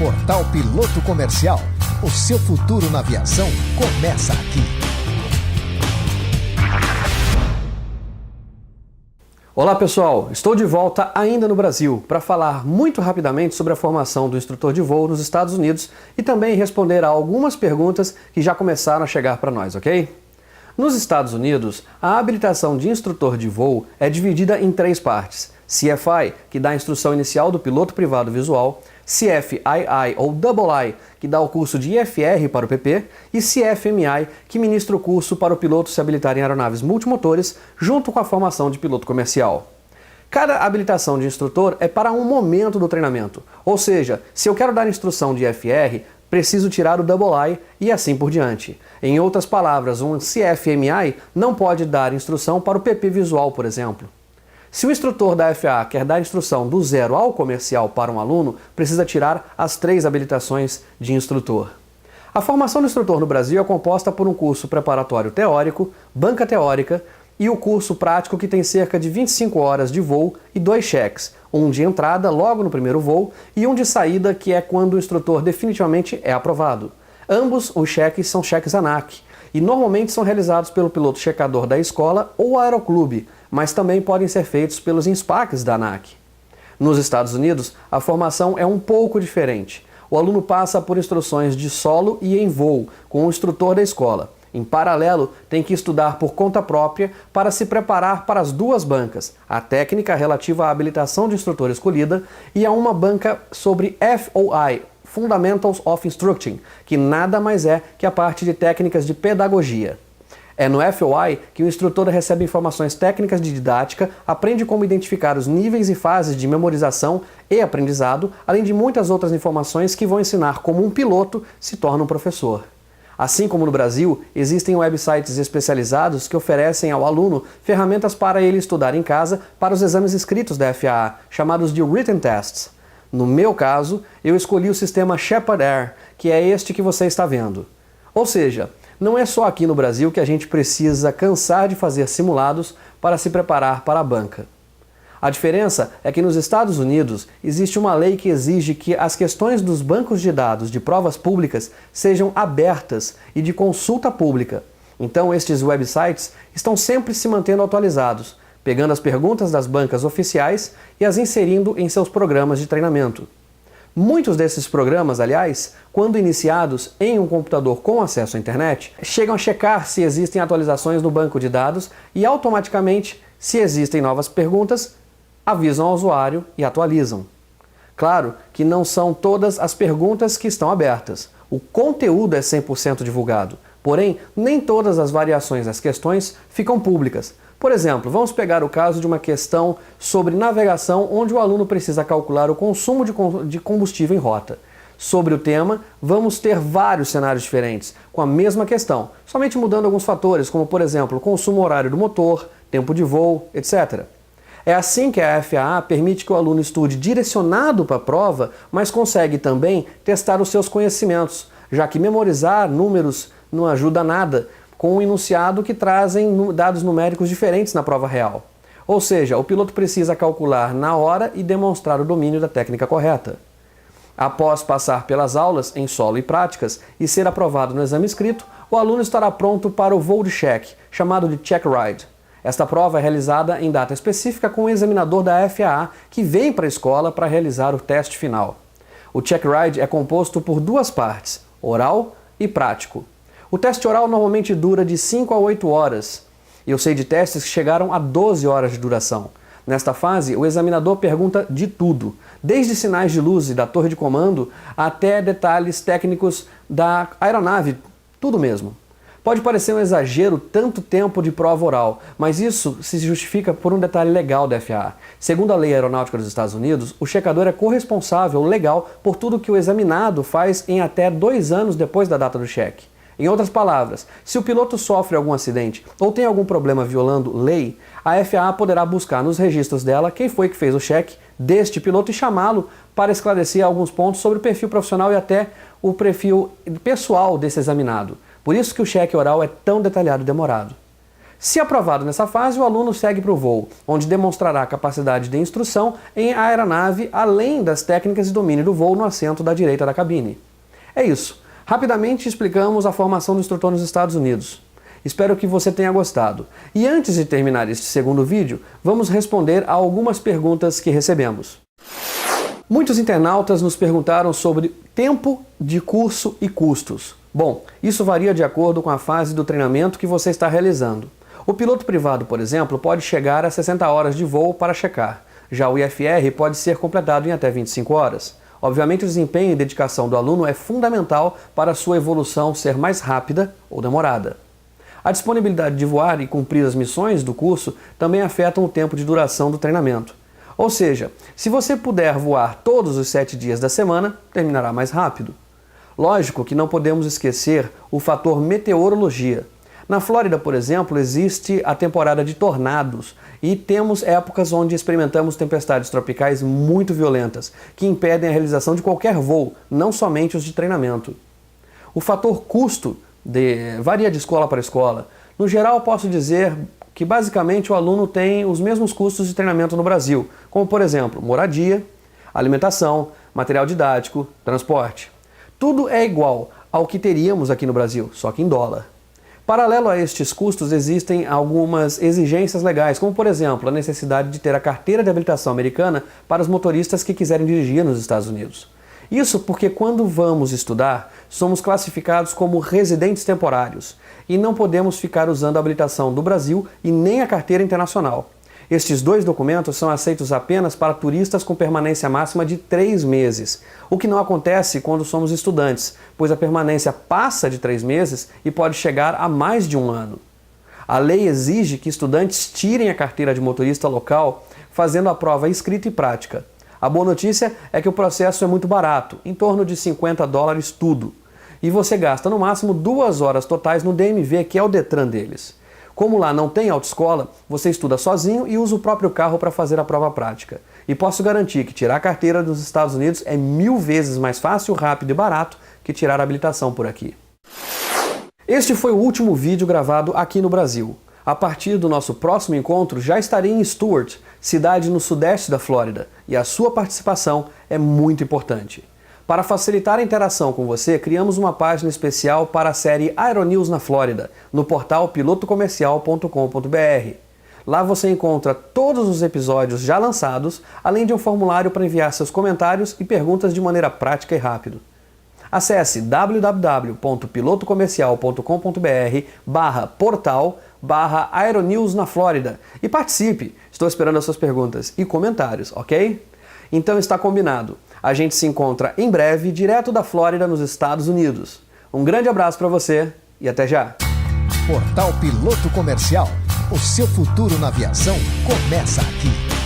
Portal Piloto Comercial. O seu futuro na aviação começa aqui. Olá pessoal, estou de volta ainda no Brasil para falar muito rapidamente sobre a formação do instrutor de voo nos Estados Unidos e também responder a algumas perguntas que já começaram a chegar para nós, ok? Nos Estados Unidos, a habilitação de instrutor de voo é dividida em 3 partes. CFI, que dá a instrução inicial do piloto privado visual, CFII ou II, que dá o curso de IFR para o PP, e CFMI, que ministra o curso para o piloto se habilitar em aeronaves multimotores, junto com a formação de piloto comercial. Cada habilitação de instrutor é para um momento do treinamento, ou seja, se eu quero dar instrução de IFR, preciso tirar o II e assim por diante. Em outras palavras, um CFMI não pode dar instrução para o PP visual, por exemplo. Se o instrutor da FAA quer dar instrução do zero ao comercial para um aluno, precisa tirar as 3 habilitações de instrutor. A formação do instrutor no Brasil é composta por um curso preparatório teórico, banca teórica e o curso prático que tem cerca de 25 horas de voo e 2 cheques, um de entrada logo no primeiro voo e um de saída que é quando o instrutor definitivamente é aprovado. Ambos os cheques são cheques ANAC e normalmente são realizados pelo piloto checador da escola ou aeroclube, mas também podem ser feitos pelos INSPACs da ANAC. Nos Estados Unidos, a formação é um pouco diferente. O aluno passa por instruções de solo e em voo, com o instrutor da escola. Em paralelo, tem que estudar por conta própria para se preparar para as 2 bancas, a técnica relativa à habilitação de instrutor escolhida e a uma banca sobre FOI, Fundamentals of Instructing, que nada mais é que a parte de técnicas de pedagogia. É no FOI que o instrutor recebe informações técnicas de didática, aprende como identificar os níveis e fases de memorização e aprendizado, além de muitas outras informações que vão ensinar como um piloto se torna um professor. Assim como no Brasil, existem websites especializados que oferecem ao aluno ferramentas para ele estudar em casa para os exames escritos da FAA, chamados de Written Tests. No meu caso, eu escolhi o sistema Shepard Air, que é este que você está vendo. Ou seja, não é só aqui no Brasil que a gente precisa cansar de fazer simulados para se preparar para a banca. A diferença é que nos Estados Unidos existe uma lei que exige que as questões dos bancos de dados de provas públicas sejam abertas e de consulta pública. Então estes websites estão sempre se mantendo atualizados, pegando as perguntas das bancas oficiais e as inserindo em seus programas de treinamento. Muitos desses programas, aliás, quando iniciados em um computador com acesso à internet, chegam a checar se existem atualizações no banco de dados e automaticamente, se existem novas perguntas, avisam ao usuário e atualizam. Claro que não são todas as perguntas que estão abertas. O conteúdo é 100% divulgado, porém, nem todas as variações das questões ficam públicas. Por exemplo, vamos pegar o caso de uma questão sobre navegação onde o aluno precisa calcular o consumo de combustível em rota. Sobre o tema, vamos ter vários cenários diferentes, com a mesma questão, somente mudando alguns fatores, como por exemplo, o consumo horário do motor, tempo de voo, etc. É assim que a FAA permite que o aluno estude direcionado para a prova, mas consegue também testar os seus conhecimentos, já que memorizar números não ajuda nada, com um enunciado que trazem dados numéricos diferentes na prova real. Ou seja, o piloto precisa calcular na hora e demonstrar o domínio da técnica correta. Após passar pelas aulas em solo e práticas e ser aprovado no exame escrito, o aluno estará pronto para o voo de check, chamado de check ride. Esta prova é realizada em data específica com o examinador da FAA que vem para a escola para realizar o teste final. O check ride é composto por 2 partes, oral e prático. O teste oral normalmente dura de 5 a 8 horas. Eu sei de testes que chegaram a 12 horas de duração. Nesta fase, o examinador pergunta de tudo, desde sinais de luz e da torre de comando até detalhes técnicos da aeronave, tudo mesmo. Pode parecer um exagero tanto tempo de prova oral, mas isso se justifica por um detalhe legal da FAA. Segundo a Lei Aeronáutica dos Estados Unidos, o checador é corresponsável legal por tudo que o examinado faz em até 2 anos depois da data do cheque. Em outras palavras, se o piloto sofre algum acidente ou tem algum problema violando lei, a FAA poderá buscar nos registros dela quem foi que fez o cheque deste piloto e chamá-lo para esclarecer alguns pontos sobre o perfil profissional e até o perfil pessoal desse examinado. Por isso que o cheque oral é tão detalhado e demorado. Se aprovado nessa fase, o aluno segue para o voo, onde demonstrará capacidade de instrução em aeronave, além das técnicas de domínio do voo no assento da direita da cabine. É isso. Rapidamente explicamos a formação do instrutor nos Estados Unidos. Espero que você tenha gostado. E antes de terminar este segundo vídeo, vamos responder a algumas perguntas que recebemos. Muitos internautas nos perguntaram sobre tempo de curso e custos. Bom, isso varia de acordo com a fase do treinamento que você está realizando. O piloto privado, por exemplo, pode chegar a 60 horas de voo para checar. Já o IFR pode ser completado em até 25 horas. Obviamente, o desempenho e dedicação do aluno é fundamental para a sua evolução ser mais rápida ou demorada. A disponibilidade de voar e cumprir as missões do curso também afetam o tempo de duração do treinamento. Ou seja, se você puder voar todos os 7 dias da semana, terminará mais rápido. Lógico que não podemos esquecer o fator meteorologia. Na Flórida, por exemplo, existe a temporada de tornados e temos épocas onde experimentamos tempestades tropicais muito violentas, que impedem a realização de qualquer voo, não somente os de treinamento. O fator custo varia de escola para escola. No geral, posso dizer que basicamente o aluno tem os mesmos custos de treinamento no Brasil, como por exemplo, moradia, alimentação, material didático, transporte. Tudo é igual ao que teríamos aqui no Brasil, só que em dólar. Paralelo a estes custos, existem algumas exigências legais, como por exemplo, a necessidade de ter a carteira de habilitação americana para os motoristas que quiserem dirigir nos Estados Unidos. Isso porque quando vamos estudar, somos classificados como residentes temporários e não podemos ficar usando a habilitação do Brasil e nem a carteira internacional. Estes dois documentos são aceitos apenas para turistas com permanência máxima de 3 meses, o que não acontece quando somos estudantes, pois a permanência passa de 3 meses e pode chegar a mais de 1 ano. A lei exige que estudantes tirem a carteira de motorista local fazendo a prova escrita e prática. A boa notícia é que o processo é muito barato, em torno de $50 tudo, e você gasta no máximo 2 horas totais no DMV, que é o Detran deles. Como lá não tem autoescola, você estuda sozinho e usa o próprio carro para fazer a prova prática. E posso garantir que tirar a carteira dos Estados Unidos é 1000 vezes mais fácil, rápido e barato que tirar a habilitação por aqui. Este foi o último vídeo gravado aqui no Brasil. A partir do nosso próximo encontro, já estarei em Stuart, cidade no sudeste da Flórida, e a sua participação é muito importante. Para facilitar a interação com você, criamos uma página especial para a série Aeronews na Flórida, no portal pilotocomercial.com.br. Lá você encontra todos os episódios já lançados, além de um formulário para enviar seus comentários e perguntas de maneira prática e rápida. Acesse www.pilotocomercial.com.br/portal/Aeronews na Flórida e participe. Estou esperando as suas perguntas e comentários, ok? Então está combinado. A gente se encontra em breve, direto da Flórida, nos Estados Unidos. Um grande abraço para você e até já! Portal Piloto Comercial. O seu futuro na aviação começa aqui.